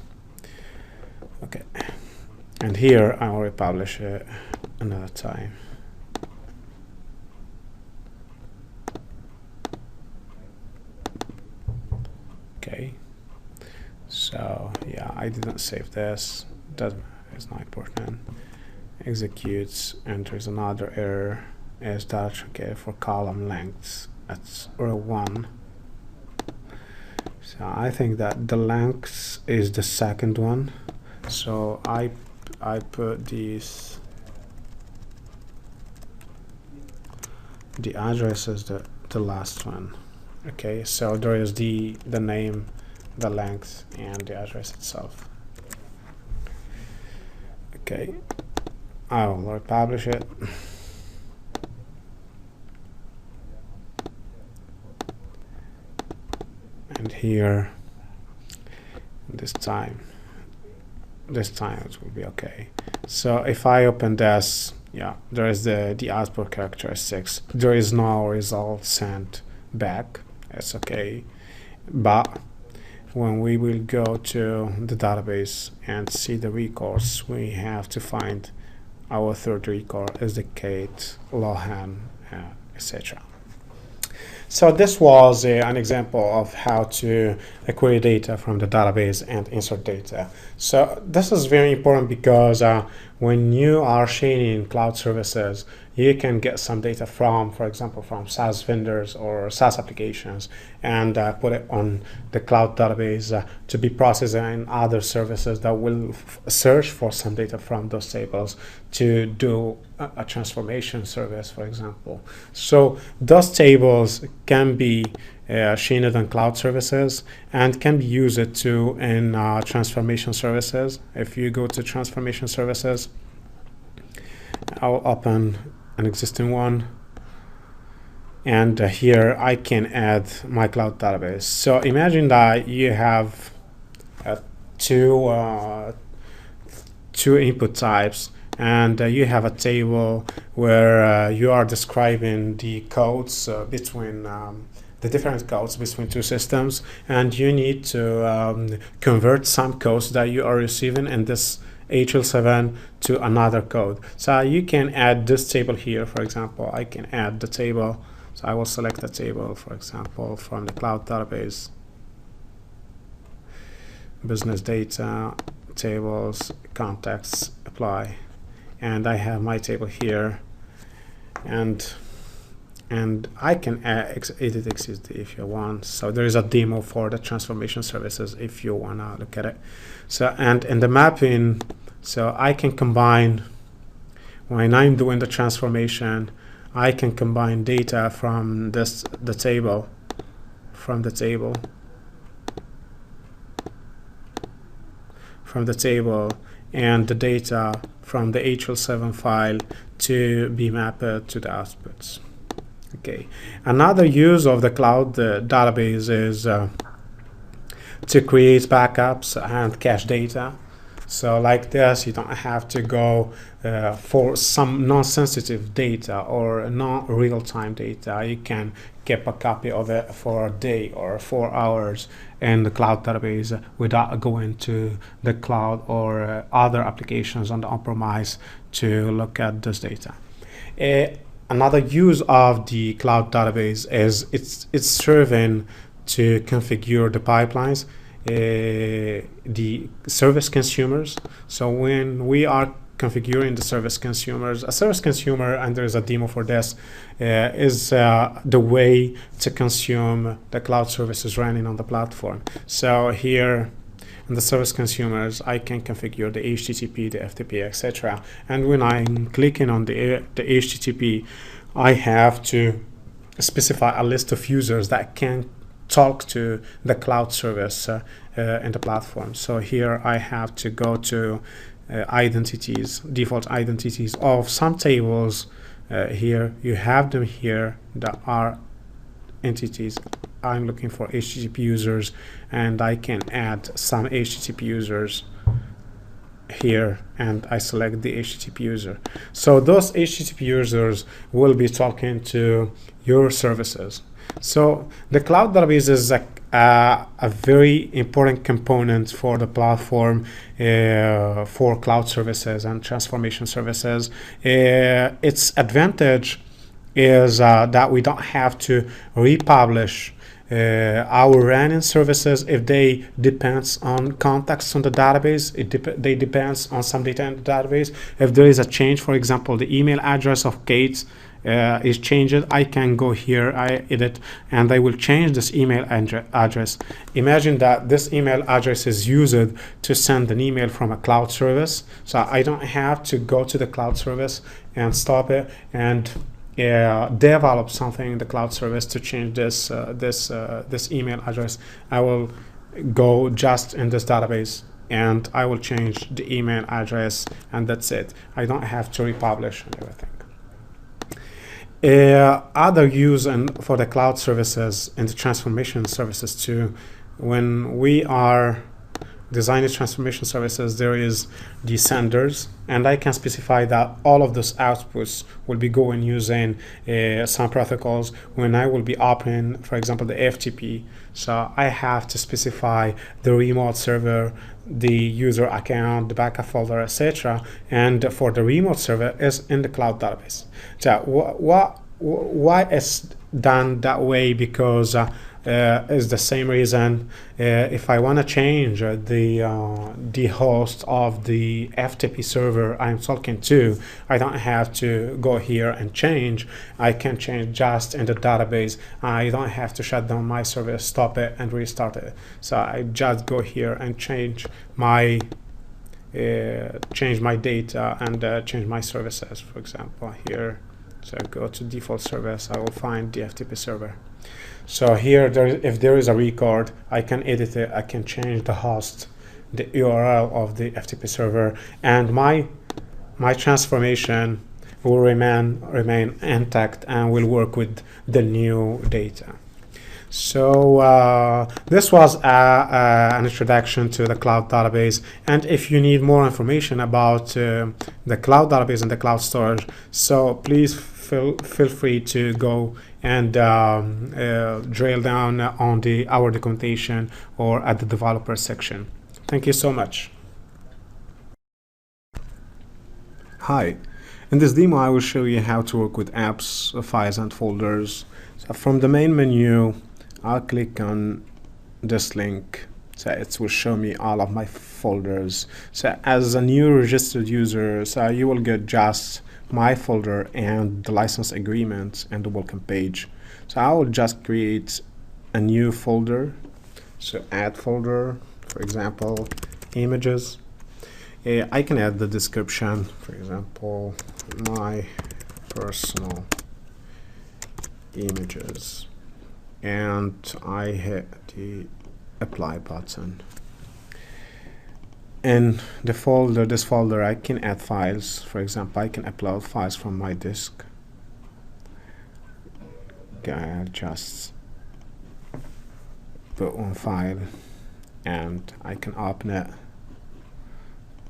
Okay, and here I will republish it another time. Okay, so yeah, I didn't save this. It's not important. Executes, and there's another error. Is that okay for column lengths? That's row 1. So I think that the length is the second one. So I put these. The address is the last one. Okay, so there is the name, the length, and the address itself. Okay, I will republish it. And here, this time it will be okay. So if I open this, yeah, there is the output characteristics. There is no result sent back. It's okay, but when we will go to the database and see the records, we have to find our third record is the Kate, Lohan, etc. So this was an example of how to query data from the database and insert data. So this is very important because when you are sharing cloud services, you can get some data from, for example, from SaaS vendors or SaaS applications, and put it on the cloud database to be processed in other services that will search for some data from those tables to do a transformation service, for example. So those tables can be chained on cloud services, and can be used too in transformation services. If you go to transformation services, I'll open an existing one, and here I can add my cloud database. So imagine that you have two input types, and you have a table where you are describing the codes between the different codes between two systems, and you need to convert some codes that you are receiving in this HL7 to another code. So you can add this table here. For example, I can add the table. So I will select the table, for example, from the cloud database, business data, tables, contacts, apply, and I have my table here, and I can edit XSD if you want. So there is a demo for the transformation services if you want to look at it. So, and in the mapping, so I can combine, when I'm doing the transformation, I can combine data from the table, and the data from the HL7 file to be mapped to the outputs. Okay. Another use of the cloud database is to create backups and cache data. So like this, you don't have to go for some non-sensitive data or non-real-time data. You can keep a copy of it for a day or 4 hours in the cloud database without going to the cloud or other applications on the on-premise to look at this data. Another use of the cloud database is it's serving to configure the pipelines, the service consumers. So when we are configuring the service consumers, a service consumer, and there's a demo for this, is the way to consume the cloud services running on the platform. So here in the service consumers, I can configure the HTTP, the FTP, etc. And when I'm clicking on the HTTP, I have to specify a list of users that can talk to the cloud service in the platform. So here I have to go to identities, default identities of some tables. Here you have them here that are entities. I'm looking for HTTP users, and I can add some HTTP users here, and I select the HTTP user. So those HTTP users will be talking to your services. So the cloud database is a very important component for the platform for cloud services and transformation services. Its advantage is that we don't have to republish our running services if they depends on contacts on the database. They depends on some data in the database. If there is a change, for example, the email address of Kate is changed, I can go here, I edit, and I will change this email address. Imagine that this email address is used to send an email from a cloud service. So I don't have to go to the cloud service and stop it and develop something in the cloud service to change this this email address. I will go just in this database and I will change the email address, and that's it. I don't have to republish and everything. Other use for the cloud services and the transformation services too, when we are designing transformation services, there is the senders, and I can specify that all of those outputs will be going using some protocols. When I will be opening, for example, the FTP, so I have to specify the remote server, the user account, the backup folder, etc. And for the remote server is in the cloud database. So why is done that way? Because is the same reason. If I want to change the host of the FTP server I'm talking to, I don't have to go here and change. I can change just in the database. I don't have to shut down my service, stop it, and restart it. So I just go here and change my data and change my services. For example, here So go to default service, I will find the FTP server. So here, if there is a record, I can edit it, I can change the host, the URL of the FTP server, and my transformation will remain intact and will work with the new data. So this was an introduction to the cloud database, and if you need more information about the cloud database and the cloud storage, so please feel free to go and drill down on our documentation or at the developer section. Thank you so much. Hi, in this demo I will show you how to work with apps, files and folders. So from the main menu, I'll click on this link, so it will show me all of my folders. So as a new registered user, so you will get just my folder and the license agreement and the welcome page. So I will just create a new folder. So add folder, for example, images. I can add the description, for example, my personal images, and I hit the apply button. In the folder, this folder, I can add files. For example, I can upload files from my disk. Okay, just put one file and I can open it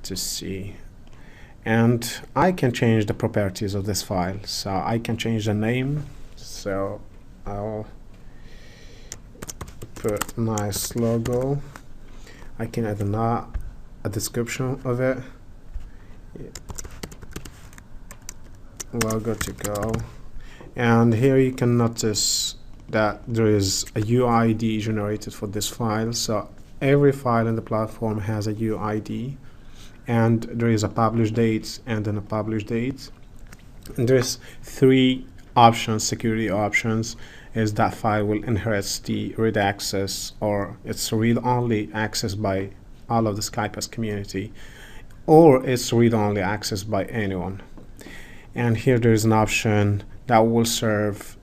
to see, and I can change the properties of this file. So I can change the name, so I'll put nice logo. I can add a description of it, logo to go, and here you can notice that there is a UID generated for this file. So every file in the platform has a UID, and there is a publish date and then a publish date, and there's three options, security options. Is that file will inherit the read access, or it's read-only access by all of the Skypass community, or it's read-only access by anyone. And here there is an option that will serve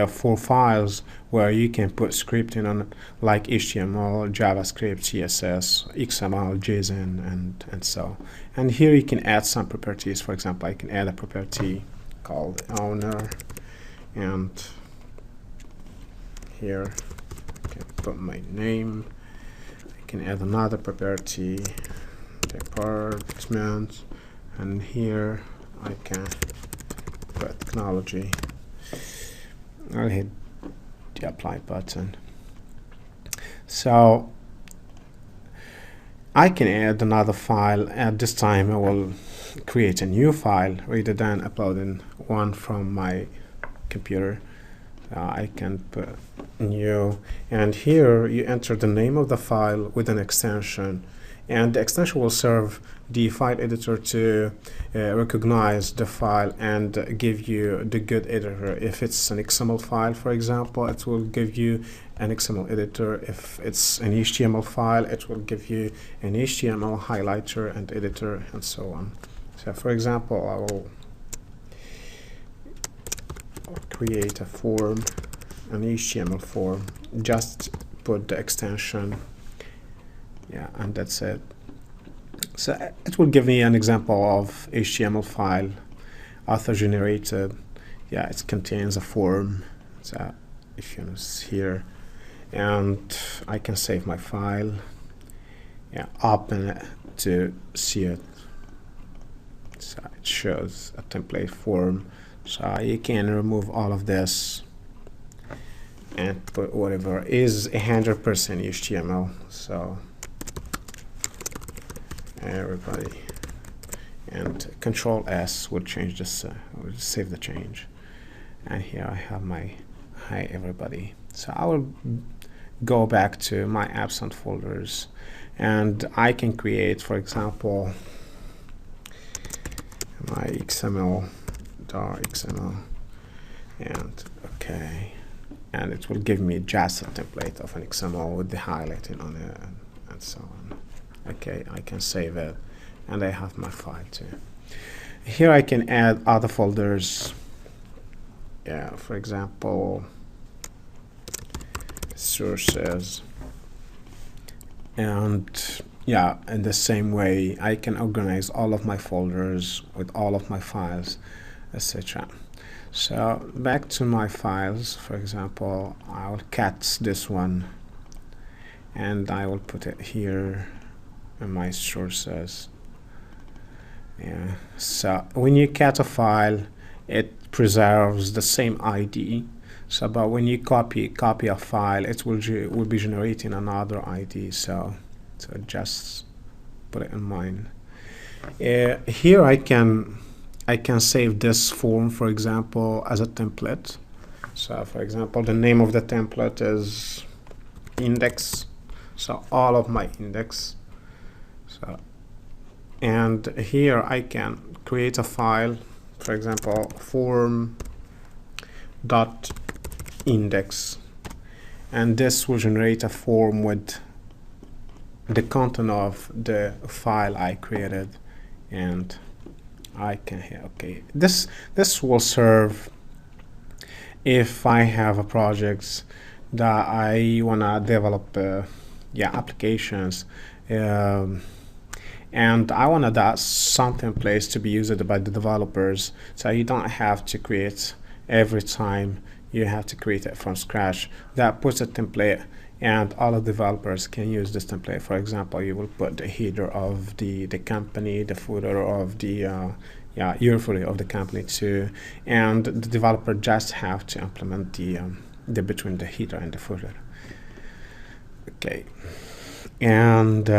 for files where you can put scripting on, like HTML, JavaScript, CSS, XML, JSON, and so. And here you can add some properties. For example, I can add a property called owner, and here I can put my name. I can add another property, department, and here I can put technology. I'll hit the apply button. So I can add another file. At this time I will create a new file rather than uploading one from my computer. I can put new, and here you enter the name of the file with an extension, and the extension will serve the file editor to recognize the file and give you the good editor. If it's an XML file, for example, it will give you an XML editor. If it's an HTML file, it will give you an HTML highlighter and editor, and so on. So for example, I will create a form, an HTML form, just put the extension, yeah, and that's it. So it will give me an example of HTML file, author generated. Yeah, it contains a form. So if you see here, and I can save my file, yeah, open it to see it. So it shows a template form. So you can remove all of this and put whatever is 100% HTML. So everybody, and Control S will change this, will save the change. And here I have my hi everybody. So I will go back to my apps and folders, and I can create, for example, my XML, and okay, and it will give me just a template of an XML with the highlighting on it, and so on. Okay, I can save it, and I have my file too. Here I can add other folders. for example, sources. And yeah, in the same way, I can organize all of my folders with all of my files, etc. So back to my files, for example, I'll cat this one and I will put it here in my sources. Yeah. So when you cat a file, it preserves the same ID. So, but when you copy a file, it will be generating another ID. So just put it in mind. Here I can save this form, for example, as a template. So, for example, the name of the template is index. So all of my index. So, and here I can create a file, for example, form.index, and this will generate a form with the content of the file I created, and I can hit OK. This will serve if I have a project that I wanna develop applications, and I wanna that something in place to be used by the developers, so you don't have to create every time you have to create it from scratch. That puts a template and all of the developers can use this template. For example, you will put the header of the company, the footer of the year footer of the company too, and the developer just have to implement the between the header and the footer. Okay, and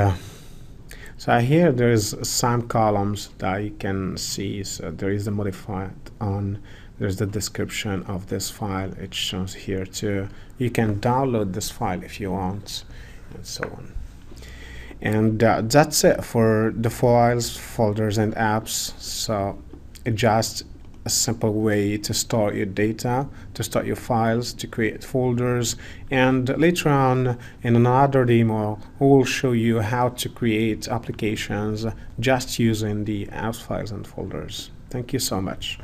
so here there is some columns that you can see. So there is the modified on. There's the description of this file. It shows here too. You can download this file if you want, and so on. And that's it for the files, folders, and apps. So it's just a simple way to store your data, to store your files, to create folders. And later on in another demo, we will show you how to create applications just using the apps, files, and folders. Thank you so much.